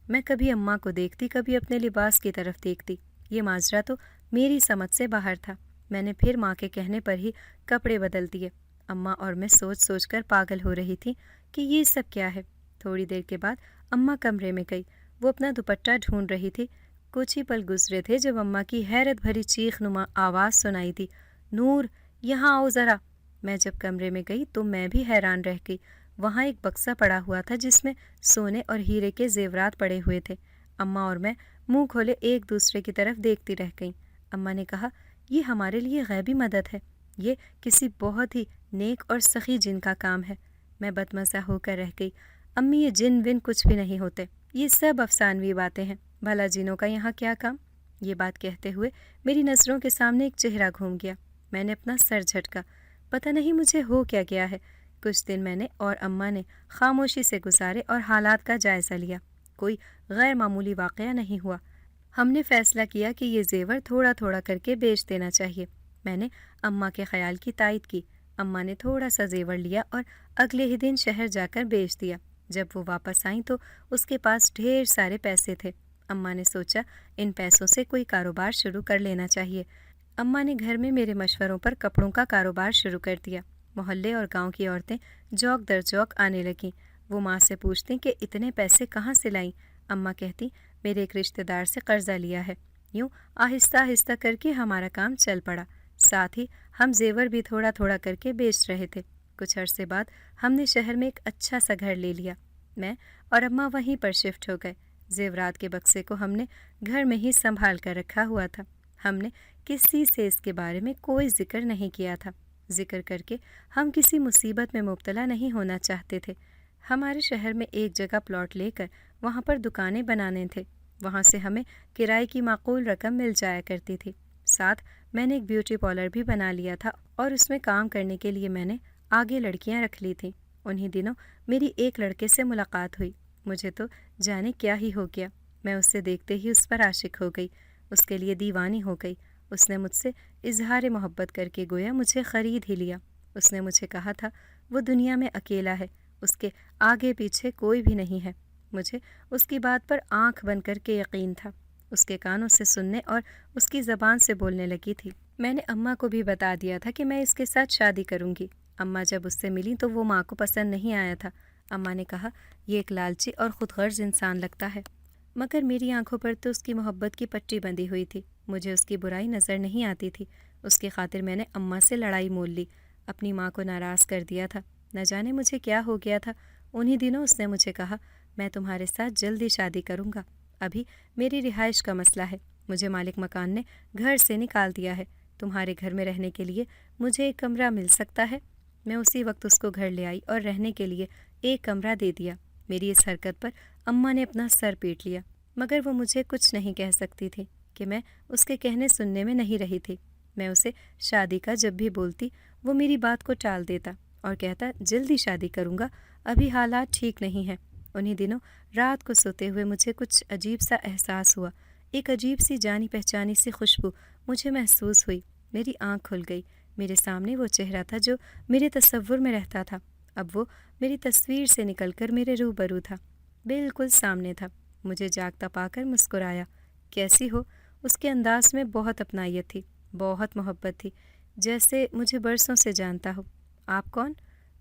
میں کبھی اماں کو دیکھتی، کبھی اپنے لباس کی طرف دیکھتی۔ یہ ماجرا تو میری سمجھ سے باہر تھا۔ میں نے پھر ماں کے کہنے پر ہی کپڑے بدل دیے۔ اماں اور میں سوچ سوچ کر پاگل ہو رہی تھی کہ یہ سب کیا ہے۔ تھوڑی دیر کے بعد اماں کمرے میں گئی، وہ اپنا دوپٹہ ڈھونڈ رہی تھی۔ کچھ ہی پل گزرے تھے جب اماں کی حیرت بھری چیخ نما آواز سنائی دی، نور یہاں آؤ ذرا۔ میں جب کمرے میں گئی تو میں بھی حیران رہ گئی۔ وہاں ایک بکسہ پڑا ہوا تھا جس میں سونے اور ہیرے کے زیورات پڑے ہوئے تھے۔ اماں اور میں منہ کھولے ایک دوسرے کی طرف دیکھتی رہ گئیں۔ اماں نے کہا، یہ ہمارے لیے غیبی مدد ہے، یہ کسی بہت ہی نیک اور سخی جن کا کام ہے۔ میں بدمزہ ہو کر رہ گئی، امی یہ جن ون کچھ بھی نہیں ہوتے، یہ سب افسانوی باتیں ہیں، بھلا جنوں کا یہاں کیا کام؟ یہ بات کہتے ہوئے میری نظروں کے سامنے ایک چہرہ گھوم گیا۔ میں نے اپنا سر جھٹکا، پتہ نہیں مجھے ہو کیا گیا ہے۔ کچھ دن میں نے اور اماں نے خاموشی سے گزارے اور حالات کا جائزہ لیا۔ کوئی غیر معمولی واقعہ نہیں ہوا۔ ہم نے فیصلہ کیا کہ یہ زیور تھوڑا تھوڑا کر کے بیچ دینا چاہیے۔ میں نے اماں کے خیال کی تائید کی۔ اماں نے تھوڑا سا زیور لیا اور اگلے ہی دن شہر جا کر بیچ دیا۔ جب وہ واپس آئیں تو اس کے پاس ڈھیر سارے پیسے تھے۔ اماں نے سوچا ان پیسوں سے کوئی کاروبار شروع کر لینا چاہیے۔ اماں نے گھر میں میرے مشوروں پر کپڑوں کا کاروبار شروع کر دیا۔ محلے اور گاؤں کی عورتیں جوک در جوک آنے لگیں۔ وہ ماں سے پوچھتیں کہ اتنے پیسے کہاں سے لائیں؟ اماں کہتی، میرے ایک رشتہ دار سے قرضہ لیا ہے۔ یوں آہستہ آہستہ کر کے ہمارا کام چل پڑا، ساتھ ہی ہم زیور بھی تھوڑا تھوڑا کر کے بیچ رہے تھے۔ کچھ عرصے بعد ہم نے شہر میں ایک اچھا سا گھر لے لیا۔ میں اور اماں وہیں پر شفٹ ہو گئے۔ زیورات کے بکسے کو ہم نے گھر میں ہی سنبھال کر رکھا ہوا تھا۔ ہم نے کسی سے اس کے بارے میں کوئی ذکر نہیں کیا تھا۔ ذکر کر کے ہم کسی مصیبت میں مبتلا نہیں ہونا چاہتے تھے۔ ہمارے شہر میں ایک جگہ پلاٹ لے کر وہاں پر دکانیں بنانے تھے۔ وہاں سے ہمیں کرائے کی معقول رقم مل جایا کرتی تھی۔ ساتھ میں نے ایک بیوٹی پارلر بھی بنا لیا تھا اور اس میں کام کرنے کے لیے میں نے آگے لڑکیاں رکھ لی تھیں۔ انہی دنوں میری ایک لڑکے سے ملاقات ہوئی۔ مجھے تو جانے کیا ہی ہو گیا، میں اسے دیکھتے ہی اس پر عاشق ہو گئی، اس کے لیے دیوانی ہو گئی۔ اس نے مجھ سے اظہار محبت کر کے گویا مجھے خرید ہی لیا۔ اس نے مجھے کہا تھا وہ دنیا میں اکیلا ہے، اس کے آگے پیچھے کوئی بھی نہیں ہے۔ مجھے اس کی بات پر آنکھ بند کر کے یقین تھا، اس کے کانوں سے سننے اور اس کی زبان سے بولنے لگی تھی۔ میں نے اماں کو بھی بتا دیا تھا کہ میں اس کے ساتھ شادی کروں گی۔ اماں جب اس سے ملی تو وہ ماں کو پسند نہیں آیا تھا۔ اماں نے کہا، یہ ایک لالچی اور خود غرض انسان لگتا ہے، مگر میری آنکھوں پر تو اس کی محبت کی پٹی بندھی ہوئی تھی، مجھے اس کی برائی نظر نہیں آتی تھی۔ اس کی خاطر میں نے اماں سے لڑائی مول لی، اپنی ماں کو ناراض کر دیا تھا۔ نہ جانے مجھے کیا ہو گیا تھا۔ انہی دنوں اس نے مجھے کہا، میں تمہارے ساتھ جلدی شادی کروں گا، ابھی میری رہائش کا مسئلہ ہے، مجھے مالک مکان نے گھر سے نکال دیا ہے، تمہارے گھر میں رہنے کے لیے مجھے ایک کمرہ مل سکتا ہے؟ میں اسی وقت اس کو گھر لے آئی اور رہنے کے لیے ایک کمرہ دے دیا۔ میری اس حرکت پر اماں نے اپنا سر پیٹ لیا، مگر وہ مجھے کچھ نہیں کہہ سکتی تھی کہ میں اس کے کہنے سننے میں نہیں رہی تھی۔ میں اسے شادی کا جب بھی بولتی وہ میری بات کو ٹال دیتا اور کہتا جلدی شادی کروں گا، ابھی حالات ٹھیک نہیں ہیں۔ انہی دنوں رات کو سوتے ہوئے مجھے کچھ عجیب سا احساس ہوا، ایک عجیب سی جانی پہچانی سی خوشبو مجھے محسوس ہوئی۔ میری آنکھ کھل گئی، میرے سامنے وہ چہرہ تھا جو میرے تصور میں رہتا تھا، اب وہ میری تصویر سے نکل کر میرے روبرو تھا، بالکل سامنے تھا۔ مجھے جاگتا پا کر مسکرایا۔ کیسی ہو؟ اس کے انداز میں بہت اپنائیت تھی، بہت محبت تھی، جیسے مجھے برسوں سے جانتا ہو۔ آپ کون؟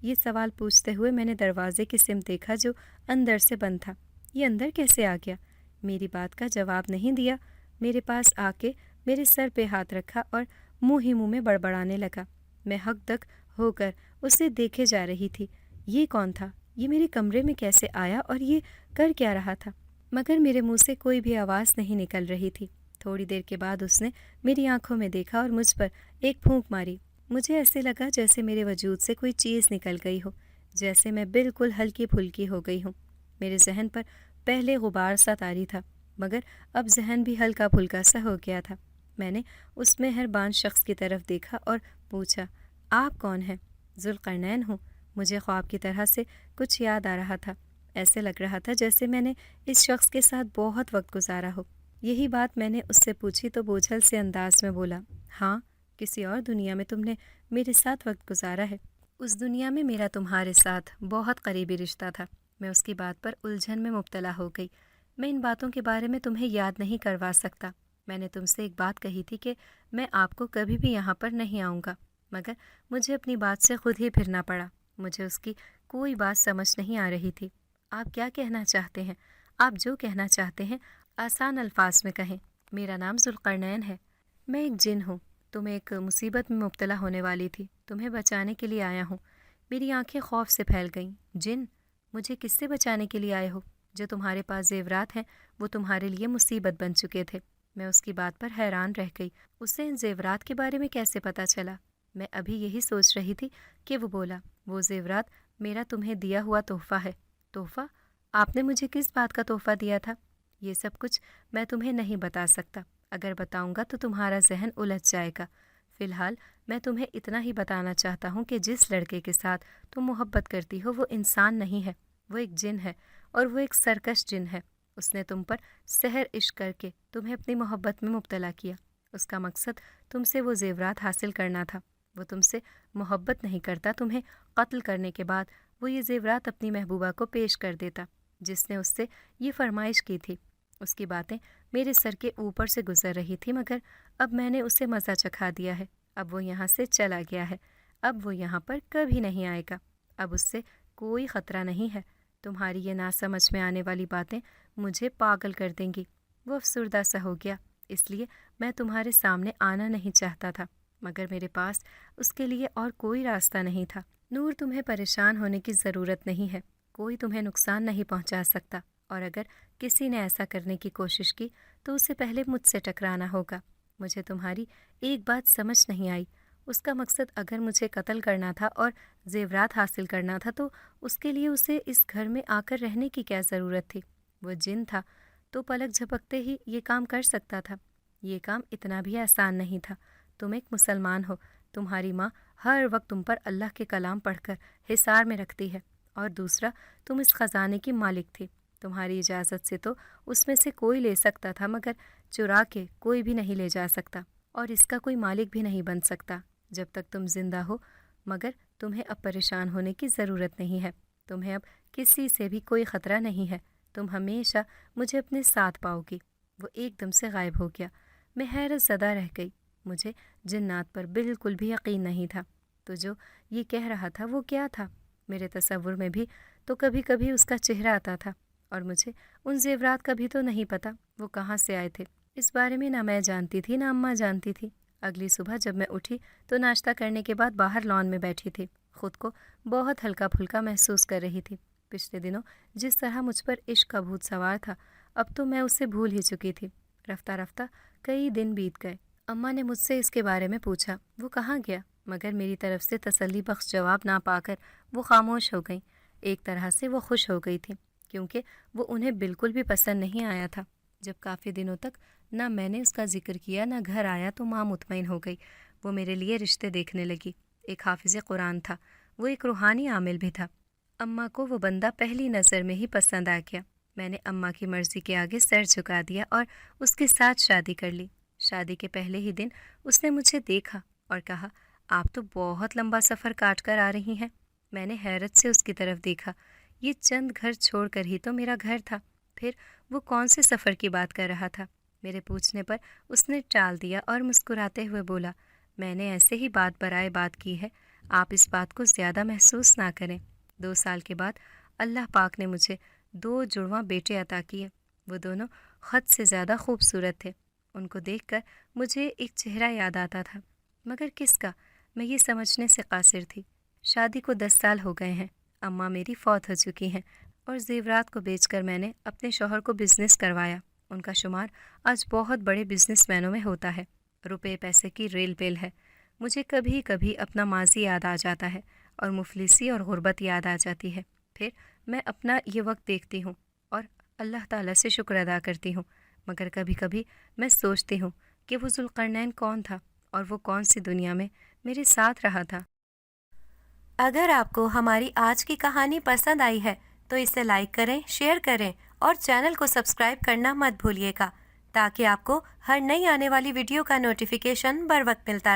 یہ سوال پوچھتے ہوئے میں نے دروازے کی سمت دیکھا جو اندر سے بند تھا۔ یہ اندر کیسے آ گیا؟ میری بات کا جواب نہیں دیا، میرے پاس آ کے میرے سر پہ ہاتھ رکھا اور منہ ہی منہ میں بڑبڑانے لگا۔ میں ہک دک ہو کر اسے دیکھے جا رہی تھی۔ یہ کون تھا؟ یہ میرے کمرے میں کیسے آیا اور یہ کر کیا رہا تھا؟ مگر میرے منہ سے کوئی بھی آواز نہیں نکل رہی تھی۔ تھوڑی دیر کے بعد اس نے میری آنکھوں میں دیکھا اور مجھ پر ایک پھونک ماری۔ مجھے ایسے لگا جیسے میرے وجود سے کوئی چیز نکل گئی ہو، جیسے میں بالکل ہلکی پھلکی ہو گئی ہوں۔ میرے ذہن پر پہلے غبار سا طاری تھا، مگر اب ذہن بھی ہلکا پھلکا سا ہو گیا تھا۔ میں نے اس مہربان شخص کی طرف دیکھا اور پوچھا، آپ کون ہیں؟ ذوالقرنین ہوں۔ مجھے خواب کی طرح سے کچھ یاد آ رہا تھا، ایسے لگ رہا تھا جیسے میں نے اس شخص کے ساتھ بہت وقت گزارا ہو۔ یہی بات میں نے اس سے پوچھی تو بوجھل سے انداز میں بولا، ہاں، کسی اور دنیا میں تم نے میرے ساتھ وقت گزارا ہے۔ اس دنیا میں میرا تمہارے ساتھ بہت قریبی رشتہ تھا۔ میں اس کی بات پر الجھن میں مبتلا ہو گئی۔ میں ان باتوں کے بارے میں تمہیں یاد نہیں کروا سکتا۔ میں نے تم سے ایک بات کہی تھی کہ میں آپ کو کبھی بھی یہاں پر نہیں آؤں گا، مگر مجھے اپنی بات سے خود ہی پھرنا پڑا۔ مجھے اس کی کوئی بات سمجھ نہیں آ رہی تھی۔ آپ کیا کہنا چاہتے ہیں؟ آپ جو کہنا چاہتے ہیں آسان الفاظ میں کہیں۔ میرا نام ذوالقرنین ہے، میں ایک جن ہوں۔ تم ایک مصیبت میں مبتلا ہونے والی تھی، تمہیں بچانے کے لیے آیا ہوں۔ میری آنکھیں خوف سے پھیل گئیں۔ جن؟ مجھے کس سے بچانے کے لیے آئے ہو؟ جو تمہارے پاس زیورات ہیں وہ تمہارے لیے مصیبت بن چکے تھے۔ میں اس کی بات پر حیران رہ گئی۔ اسے ان زیورات کے بارے میں کیسے پتہ چلا؟ میں ابھی یہی سوچ رہی تھی کہ وہ بولا، وہ زیورات میرا تمہیں دیا ہوا تحفہ ہے۔ تحفہ؟ آپ نے مجھے کس بات کا تحفہ دیا تھا؟ یہ سب کچھ میں تمہیں نہیں بتا سکتا، اگر بتاؤں گا تو تمہارا ذہن الجھ جائے گا۔ فی الحال میں تمہیں اتنا ہی بتانا چاہتا ہوں کہ جس لڑکے کے ساتھ تم محبت کرتی ہو وہ انسان نہیں ہے، وہ ایک جن ہے، اور وہ ایک سرکش جن ہے۔ اس نے تم پر سحر عشق کر کے تمہیں اپنی محبت میں مبتلا کیا۔ اس کا مقصد تم سے وہ زیورات حاصل کرنا تھا۔ وہ تم سے محبت نہیں کرتا، تمہیں قتل کرنے کے بعد وہ یہ زیورات اپنی محبوبہ کو پیش کر دیتا، جس نے اس سے یہ فرمائش کی تھی۔ اس کی باتیں میرے سر کے اوپر سے گزر رہی تھی، مگر اب میں نے اسے مزہ چکھا دیا ہے۔ اب وہ یہاں سے چلا گیا ہے، اب وہ یہاں پر کبھی نہیں آئے گا۔ اب اس سے کوئی خطرہ نہیں ہے۔ تمہاری یہ نہ سمجھ میں آنے والی باتیں مجھے پاگل کر دیں گی۔ وہ افسردہ سا ہو گیا، اس لیے میں تمہارے سامنے آنا نہیں چاہتا تھا، مگر میرے پاس اس کے لیے اور کوئی راستہ نہیں تھا۔ نور، تمہیں پریشان ہونے کی ضرورت نہیں ہے، کوئی تمہیں نقصان نہیں پہنچا سکتا، اور اگر کسی نے ایسا کرنے کی کوشش کی تو اسے پہلے مجھ سے ٹکرانا ہوگا۔ مجھے تمہاری ایک بات سمجھ نہیں آئی، اس کا مقصد اگر مجھے قتل کرنا تھا اور زیورات حاصل کرنا تھا تو اس کے لیے اسے اس گھر میں آ کر رہنے کی کیا ضرورت تھی؟ وہ جن تھا تو پلک جھپکتے ہی یہ کام کر سکتا تھا۔ یہ کام اتنا بھی آسان نہیں تھا۔ تم ایک مسلمان ہو، تمہاری ماں ہر وقت تم پر اللہ کے کلام پڑھ کر حصار میں رکھتی ہے، اور دوسرا تم اس خزانے کی مالک تھی۔ تمہاری اجازت سے تو اس میں سے کوئی لے سکتا تھا، مگر چرا کے کوئی بھی نہیں لے جا سکتا، اور اس کا کوئی مالک بھی نہیں بن سکتا جب تک تم زندہ ہو۔ مگر تمہیں اب پریشان ہونے کی ضرورت نہیں ہے، تمہیں اب کسی سے بھی کوئی خطرہ نہیں ہے، تم ہمیشہ مجھے اپنے ساتھ پاؤ گی۔ وہ ایک دم سے غائب ہو گیا۔ میں حیرت زدہ رہ گئی، مجھے جنات پر بالکل بھی یقین نہیں تھا۔ تو جو یہ کہہ رہا تھا وہ کیا تھا؟ میرے تصور میں بھی تو کبھی کبھی اس کا چہرہ آتا تھا، اور مجھے ان زیورات کا بھی تو نہیں پتہ وہ کہاں سے آئے تھے۔ اس بارے میں نہ میں جانتی تھی نہ اماں جانتی تھی۔ اگلی صبح جب میں اٹھی تو ناشتہ کرنے کے بعد باہر لان میں بیٹھی تھی، خود کو بہت ہلکا پھلکا محسوس کر رہی تھی۔ پچھلے دنوں جس طرح مجھ پر عشق کا بھوت سوار تھا، اب تو میں اسے بھول ہی چکی تھی۔ رفتہ رفتہ کئی دن بیت گئے۔ اماں نے مجھ سے اس کے بارے میں پوچھا، وہ کہاں گیا؟ مگر میری طرف سے تسلی بخش جواب نہ پا کر وہ خاموش ہو گئیں۔ ایک طرح سے وہ خوش ہو گئی تھی، کیونکہ وہ انہیں بالکل بھی پسند نہیں آیا تھا۔ جب کافی دنوں تک نہ میں نے اس کا ذکر کیا نہ گھر آیا تو ماں مطمئن ہو گئی۔ وہ میرے لیے رشتے دیکھنے لگی۔ ایک حافظ قرآن تھا، وہ ایک روحانی عامل بھی تھا۔ اماں کو وہ بندہ پہلی نظر میں ہی پسند آ گیا۔ میں نے اماں کی مرضی کے آگے سر جھکا دیا اور اس کے ساتھ شادی کر لی۔ شادی کے پہلے ہی دن اس نے مجھے دیکھا اور کہا، آپ تو بہت لمبا سفر کاٹ کر آ رہی ہیں۔ میں نے حیرت سے اس کی طرف دیکھا۔ یہ چند گھر چھوڑ کر ہی تو میرا گھر تھا، پھر وہ کون سے سفر کی بات کر رہا تھا؟ میرے پوچھنے پر اس نے ٹال دیا اور مسکراتے ہوئے بولا، میں نے ایسے ہی بات برائے بات کی ہے، آپ اس بات کو زیادہ محسوس نہ کریں۔ 2 سال کے بعد اللہ پاک نے مجھے 2 جڑواں بیٹے عطا کیے۔ وہ دونوں خود سے زیادہ خوبصورت تھے۔ ان کو دیکھ کر مجھے ایک چہرہ یاد آتا تھا، مگر کس کا؟ میں یہ سمجھنے سے قاصر تھی۔ شادی کو 10 سال ہو گئے ہیں۔ اماں میری فوت ہو چکی ہیں اور زیورات کو بیچ کر میں نے اپنے شوہر کو بزنس کروایا۔ ان کا شمار آج بہت بڑے بزنس مینوں میں ہوتا ہے۔ روپے پیسے کی ریل پیل ہے۔ مجھے کبھی کبھی اپنا ماضی یاد آ جاتا ہے اور مفلسی اور غربت یاد آ جاتی ہے۔ پھر میں اپنا یہ وقت دیکھتی ہوں اور اللہ تعالیٰ سے شکر ادا کرتی ہوں، مگر کبھی کبھی میں سوچتی ہوں کہ وہ ذوالقرنین کون تھا اور وہ کون سی دنیا میں میرے ساتھ رہا تھا۔ اگر آپ کو ہماری آج کی کہانی پسند آئی ہے تو اسے لائک کریں، شیئر کریں اور چینل کو سبسکرائب کرنا مت بھولیے گا، تاکہ آپ کو ہر نئی آنے والی ویڈیو کا نوٹیفیکیشن بر وقت ملتا رہے۔